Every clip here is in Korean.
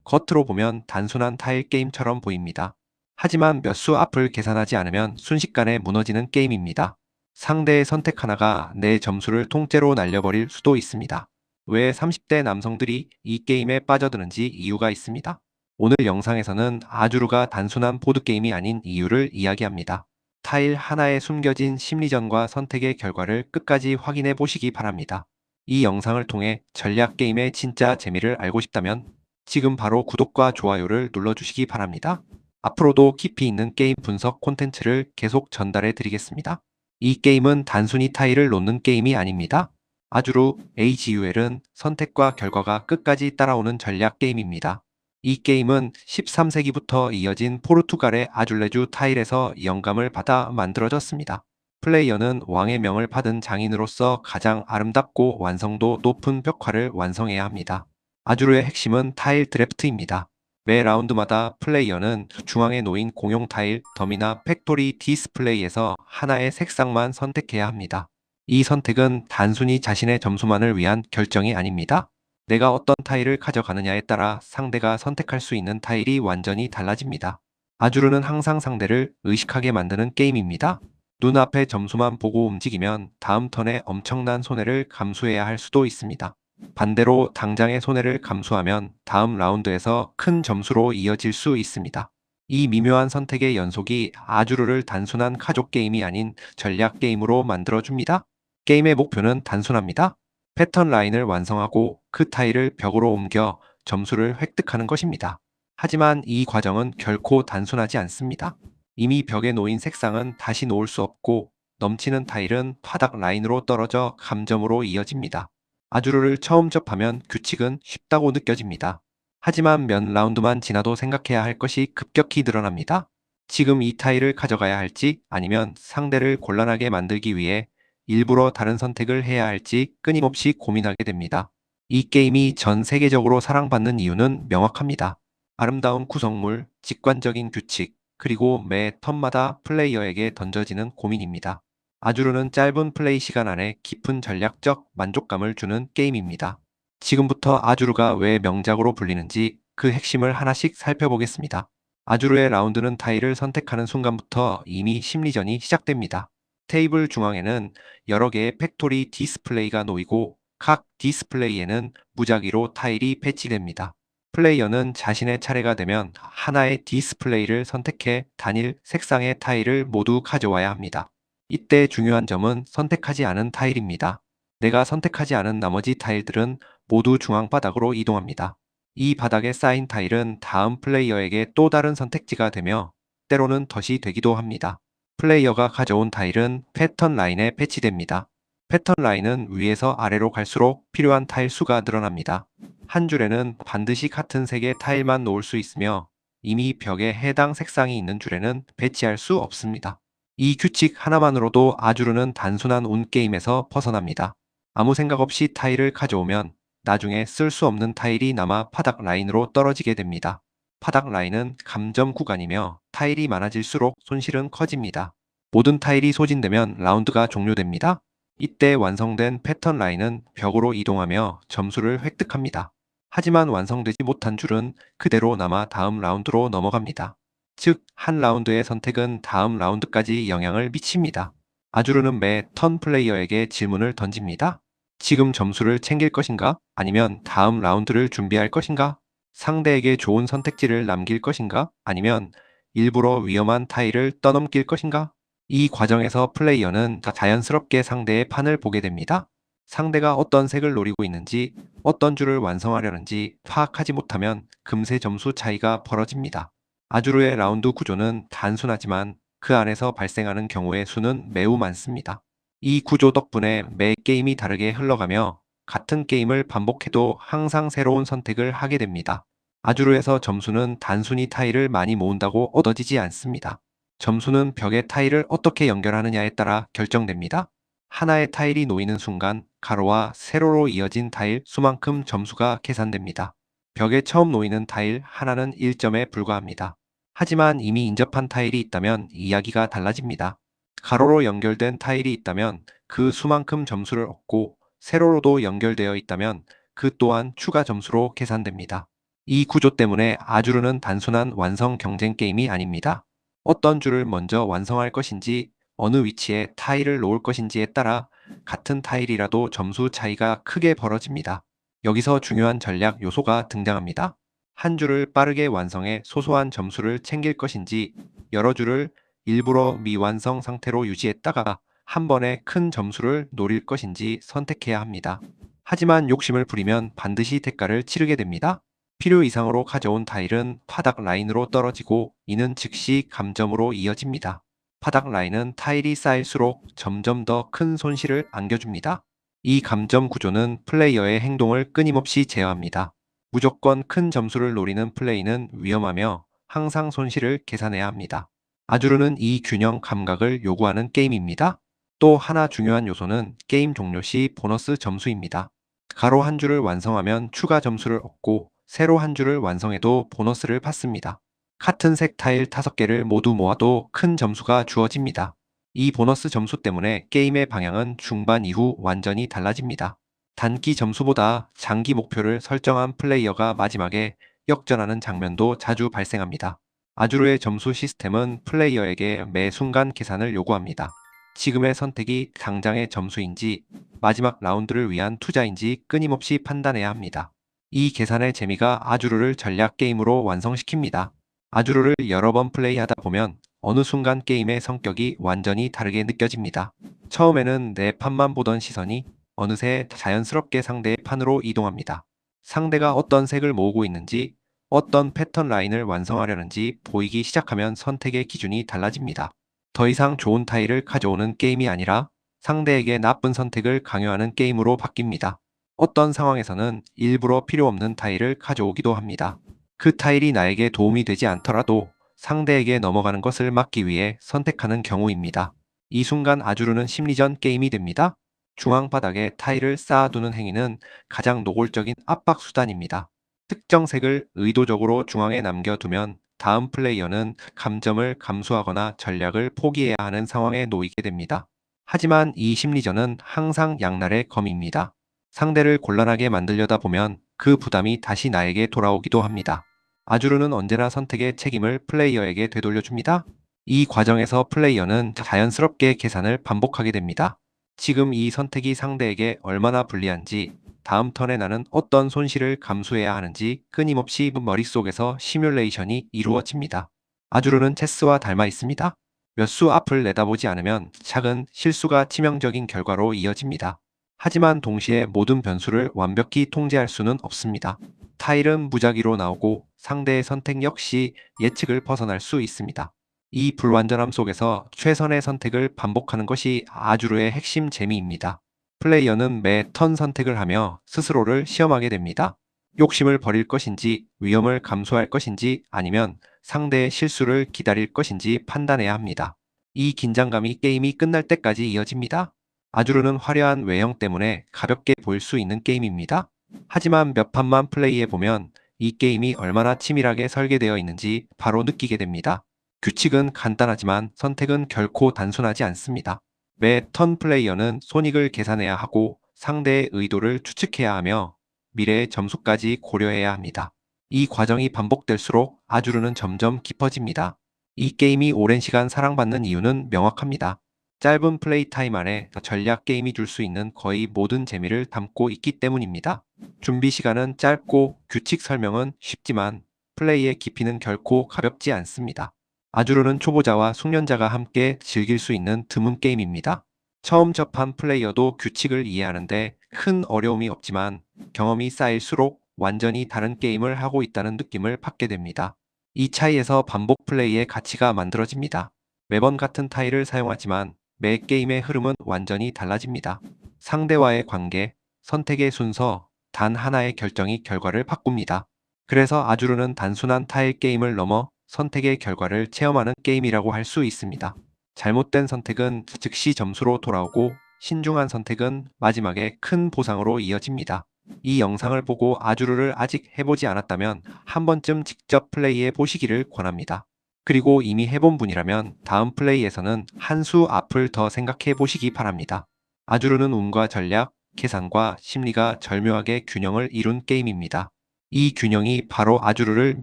겉으로 보면 단순한 타일 게임처럼 보입니다. 하지만 몇 수 앞을 계산하지 않으면 순식간에 무너지는 게임입니다. 상대의 선택 하나가 내 점수를 통째로 날려버릴 수도 있습니다. 왜 30대 남성들이 이 게임에 빠져드는지 이유가 있습니다. 오늘 영상에서는 아주르가 단순한 보드게임이 아닌 이유를 이야기합니다. 타일 하나에 숨겨진 심리전과 선택의 결과를 끝까지 확인해 보시기 바랍니다. 이 영상을 통해 전략 게임의 진짜 재미를 알고 싶다면 지금 바로 구독과 좋아요를 눌러주시기 바랍니다. 앞으로도 깊이 있는 게임 분석 콘텐츠를 계속 전달해 드리겠습니다. 이 게임은 단순히 타일을 놓는 게임이 아닙니다. 아주르 AGUL은 선택과 결과가 끝까지 따라오는 전략 게임입니다. 이 게임은 13세기부터 이어진 포르투갈의 아줄레주 타일에서 영감을 받아 만들어졌습니다. 플레이어는 왕의 명을 받은 장인으로서 가장 아름답고 완성도 높은 벽화를 완성해야 합니다. 아주르의 핵심은 타일 드래프트입니다. 매 라운드마다 플레이어는 중앙에 놓인 공용 타일, 덤이나 팩토리 디스플레이에서 하나의 색상만 선택해야 합니다. 이 선택은 단순히 자신의 점수만을 위한 결정이 아닙니다. 내가 어떤 타일을 가져가느냐에 따라 상대가 선택할 수 있는 타일이 완전히 달라집니다. 아주르는 항상 상대를 의식하게 만드는 게임입니다. 눈앞의 점수만 보고 움직이면 다음 턴에 엄청난 손해를 감수해야 할 수도 있습니다. 반대로 당장의 손해를 감수하면 다음 라운드에서 큰 점수로 이어질 수 있습니다. 이 미묘한 선택의 연속이 아주르를 단순한 가족 게임이 아닌 전략 게임으로 만들어줍니다. 게임의 목표는 단순합니다. 패턴 라인을 완성하고 그 타일을 벽으로 옮겨 점수를 획득하는 것입니다. 하지만 이 과정은 결코 단순하지 않습니다. 이미 벽에 놓인 색상은 다시 놓을 수 없고 넘치는 타일은 바닥 라인으로 떨어져 감점으로 이어집니다. 아주르를 처음 접하면 규칙은 쉽다고 느껴집니다. 하지만 몇 라운드만 지나도 생각해야 할 것이 급격히 늘어납니다. 지금 이 타일을 가져가야 할지 아니면 상대를 곤란하게 만들기 위해 일부러 다른 선택을 해야 할지 끊임없이 고민하게 됩니다. 이 게임이 전 세계적으로 사랑받는 이유는 명확합니다. 아름다운 구성물, 직관적인 규칙, 그리고 매 턴마다 플레이어에게 던져지는 고민입니다. 아주르는 짧은 플레이 시간 안에 깊은 전략적 만족감을 주는 게임입니다. 지금부터 아주르가 왜 명작으로 불리는지 그 핵심을 하나씩 살펴보겠습니다. 아주르의 라운드는 타일을 선택하는 순간부터 이미 심리전이 시작됩니다. 테이블 중앙에는 여러 개의 팩토리 디스플레이가 놓이고 각 디스플레이에는 무작위로 타일이 배치됩니다. 플레이어는 자신의 차례가 되면 하나의 디스플레이를 선택해 단일 색상의 타일을 모두 가져와야 합니다. 이때 중요한 점은 선택하지 않은 타일입니다. 내가 선택하지 않은 나머지 타일들은 모두 중앙 바닥으로 이동합니다. 이 바닥에 쌓인 타일은 다음 플레이어에게 또 다른 선택지가 되며 때로는 덫이 되기도 합니다. 플레이어가 가져온 타일은 패턴 라인에 배치됩니다. 패턴 라인은 위에서 아래로 갈수록 필요한 타일 수가 늘어납니다. 한 줄에는 반드시 같은 색의 타일만 놓을 수 있으며 이미 벽에 해당 색상이 있는 줄에는 배치할 수 없습니다. 이 규칙 하나만으로도 아주르는 단순한 운 게임에서 벗어납니다. 아무 생각 없이 타일을 가져오면 나중에 쓸 수 없는 타일이 남아 바닥 라인으로 떨어지게 됩니다. 바닥 라인은 감점 구간이며 타일이 많아질수록 손실은 커집니다. 모든 타일이 소진되면 라운드가 종료됩니다. 이때 완성된 패턴 라인은 벽으로 이동하며 점수를 획득합니다. 하지만 완성되지 못한 줄은 그대로 남아 다음 라운드로 넘어갑니다. 즉, 한 라운드의 선택은 다음 라운드까지 영향을 미칩니다. 아주르는 매 턴 플레이어에게 질문을 던집니다. 지금 점수를 챙길 것인가? 아니면 다음 라운드를 준비할 것인가? 상대에게 좋은 선택지를 남길 것인가? 아니면 일부러 위험한 타일을 떠넘길 것인가? 이 과정에서 플레이어는 자연스럽게 상대의 판을 보게 됩니다. 상대가 어떤 색을 노리고 있는지, 어떤 줄을 완성하려는지 파악하지 못하면 금세 점수 차이가 벌어집니다. 아주르의 라운드 구조는 단순하지만 그 안에서 발생하는 경우의 수는 매우 많습니다. 이 구조 덕분에 매 게임이 다르게 흘러가며 같은 게임을 반복해도 항상 새로운 선택을 하게 됩니다. 아주르에서 점수는 단순히 타일을 많이 모은다고 얻어지지 않습니다. 점수는 벽에 타일을 어떻게 연결하느냐에 따라 결정됩니다. 하나의 타일이 놓이는 순간 가로와 세로로 이어진 타일 수만큼 점수가 계산됩니다. 벽에 처음 놓이는 타일 하나는 1점에 불과합니다. 하지만 이미 인접한 타일이 있다면 이야기가 달라집니다. 가로로 연결된 타일이 있다면 그 수만큼 점수를 얻고 세로로도 연결되어 있다면 그 또한 추가 점수로 계산됩니다. 이 구조 때문에 아주르는 단순한 완성 경쟁 게임이 아닙니다. 어떤 줄을 먼저 완성할 것인지, 어느 위치에 타일을 놓을 것인지에 따라 같은 타일이라도 점수 차이가 크게 벌어집니다. 여기서 중요한 전략 요소가 등장합니다. 한 줄을 빠르게 완성해 소소한 점수를 챙길 것인지, 여러 줄을 일부러 미완성 상태로 유지했다가 한 번에 큰 점수를 노릴 것인지 선택해야 합니다. 하지만 욕심을 부리면 반드시 대가를 치르게 됩니다. 필요 이상으로 가져온 타일은 바닥 라인으로 떨어지고 이는 즉시 감점으로 이어집니다. 바닥 라인은 타일이 쌓일수록 점점 더 큰 손실을 안겨줍니다. 이 감점 구조는 플레이어의 행동을 끊임없이 제어합니다. 무조건 큰 점수를 노리는 플레이는 위험하며 항상 손실을 계산해야 합니다. 아주르는 이 균형 감각을 요구하는 게임입니다. 또 하나 중요한 요소는 게임 종료 시 보너스 점수입니다. 가로 한 줄을 완성하면 추가 점수를 얻고 세로 한 줄을 완성해도 보너스를 받습니다. 같은 색 타일 5개를 모두 모아도 큰 점수가 주어집니다. 이 보너스 점수 때문에 게임의 방향은 중반 이후 완전히 달라집니다. 단기 점수보다 장기 목표를 설정한 플레이어가 마지막에 역전하는 장면도 자주 발생합니다. 아주르의 점수 시스템은 플레이어에게 매 순간 계산을 요구합니다. 지금의 선택이 당장의 점수인지 마지막 라운드를 위한 투자인지 끊임없이 판단해야 합니다. 이 계산의 재미가 아주르를 전략 게임으로 완성시킵니다. 아주르를 여러 번 플레이하다 보면 어느 순간 게임의 성격이 완전히 다르게 느껴집니다. 처음에는 내 판만 보던 시선이 어느새 자연스럽게 상대의 판으로 이동합니다. 상대가 어떤 색을 모으고 있는지, 어떤 패턴 라인을 완성하려는지 보이기 시작하면 선택의 기준이 달라집니다. 더 이상 좋은 타일을 가져오는 게임이 아니라 상대에게 나쁜 선택을 강요하는 게임으로 바뀝니다. 어떤 상황에서는 일부러 필요 없는 타일을 가져오기도 합니다. 그 타일이 나에게 도움이 되지 않더라도 상대에게 넘어가는 것을 막기 위해 선택하는 경우입니다. 이 순간 아주르는 심리전 게임이 됩니다. 중앙 바닥에 타일을 쌓아두는 행위는 가장 노골적인 압박 수단입니다. 특정 색을 의도적으로 중앙에 남겨두면 다음 플레이어는 감점을 감수하거나 전략을 포기해야 하는 상황에 놓이게 됩니다. 하지만 이 심리전은 항상 양날의 검입니다. 상대를 곤란하게 만들려다 보면 그 부담이 다시 나에게 돌아오기도 합니다. 아주르는 언제나 선택의 책임을 플레이어에게 되돌려줍니다. 이 과정에서 플레이어는 자연스럽게 계산을 반복하게 됩니다. 지금 이 선택이 상대에게 얼마나 불리한지, 다음 턴에 나는 어떤 손실을 감수해야 하는지 끊임없이 머릿속에서 시뮬레이션이 이루어집니다. 아주르는 체스와 닮아 있습니다. 몇 수 앞을 내다보지 않으면 작은 실수가 치명적인 결과로 이어집니다. 하지만 동시에 모든 변수를 완벽히 통제할 수는 없습니다. 타일은 무작위로 나오고 상대의 선택 역시 예측을 벗어날 수 있습니다. 이 불완전함 속에서 최선의 선택을 반복하는 것이 아주르의 핵심 재미입니다. 플레이어는 매 턴 선택을 하며 스스로를 시험하게 됩니다. 욕심을 버릴 것인지, 위험을 감수할 것인지, 아니면 상대의 실수를 기다릴 것인지 판단해야 합니다. 이 긴장감이 게임이 끝날 때까지 이어집니다. 아주르는 화려한 외형 때문에 가볍게 보일 수 있는 게임입니다. 하지만 몇 판만 플레이해보면 이 게임이 얼마나 치밀하게 설계되어 있는지 바로 느끼게 됩니다. 규칙은 간단하지만 선택은 결코 단순하지 않습니다. 매 턴 플레이어는 손익을 계산해야 하고 상대의 의도를 추측해야 하며 미래의 점수까지 고려해야 합니다. 이 과정이 반복될수록 아주르는 점점 깊어집니다. 이 게임이 오랜 시간 사랑받는 이유는 명확합니다. 짧은 플레이 타임 안에 전략 게임이 줄 수 있는 거의 모든 재미를 담고 있기 때문입니다. 준비 시간은 짧고 규칙 설명은 쉽지만 플레이의 깊이는 결코 가볍지 않습니다. 아주르는 초보자와 숙련자가 함께 즐길 수 있는 드문 게임입니다. 처음 접한 플레이어도 규칙을 이해하는데 큰 어려움이 없지만 경험이 쌓일수록 완전히 다른 게임을 하고 있다는 느낌을 받게 됩니다. 이 차이에서 반복 플레이의 가치가 만들어집니다. 매번 같은 타일을 사용하지만 매 게임의 흐름은 완전히 달라집니다. 상대와의 관계, 선택의 순서, 단 하나의 결정이 결과를 바꿉니다. 그래서 아주르는 단순한 타일 게임을 넘어 선택의 결과를 체험하는 게임이라고 할 수 있습니다. 잘못된 선택은 즉시 점수로 돌아오고 신중한 선택은 마지막에 큰 보상으로 이어집니다. 이 영상을 보고 아주르를 아직 해보지 않았다면 한 번쯤 직접 플레이해 보시기를 권합니다. 그리고 이미 해본 분이라면 다음 플레이에서는 한 수 앞을 더 생각해 보시기 바랍니다. 아주르는 운과 전략, 계산과 심리가 절묘하게 균형을 이룬 게임입니다. 이 균형이 바로 아주르를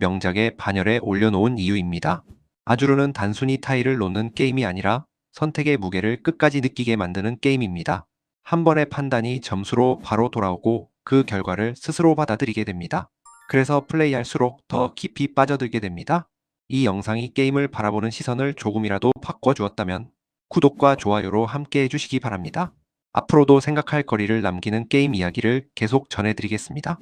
명작의 반열에 올려놓은 이유입니다. 아주르는 단순히 타일을 놓는 게임이 아니라 선택의 무게를 끝까지 느끼게 만드는 게임입니다. 한 번의 판단이 점수로 바로 돌아오고 그 결과를 스스로 받아들이게 됩니다. 그래서 플레이할수록 더 깊이 빠져들게 됩니다. 이 영상이 게임을 바라보는 시선을 조금이라도 바꿔주었다면 구독과 좋아요로 함께 해주시기 바랍니다. 앞으로도 생각할 거리를 남기는 게임 이야기를 계속 전해드리겠습니다.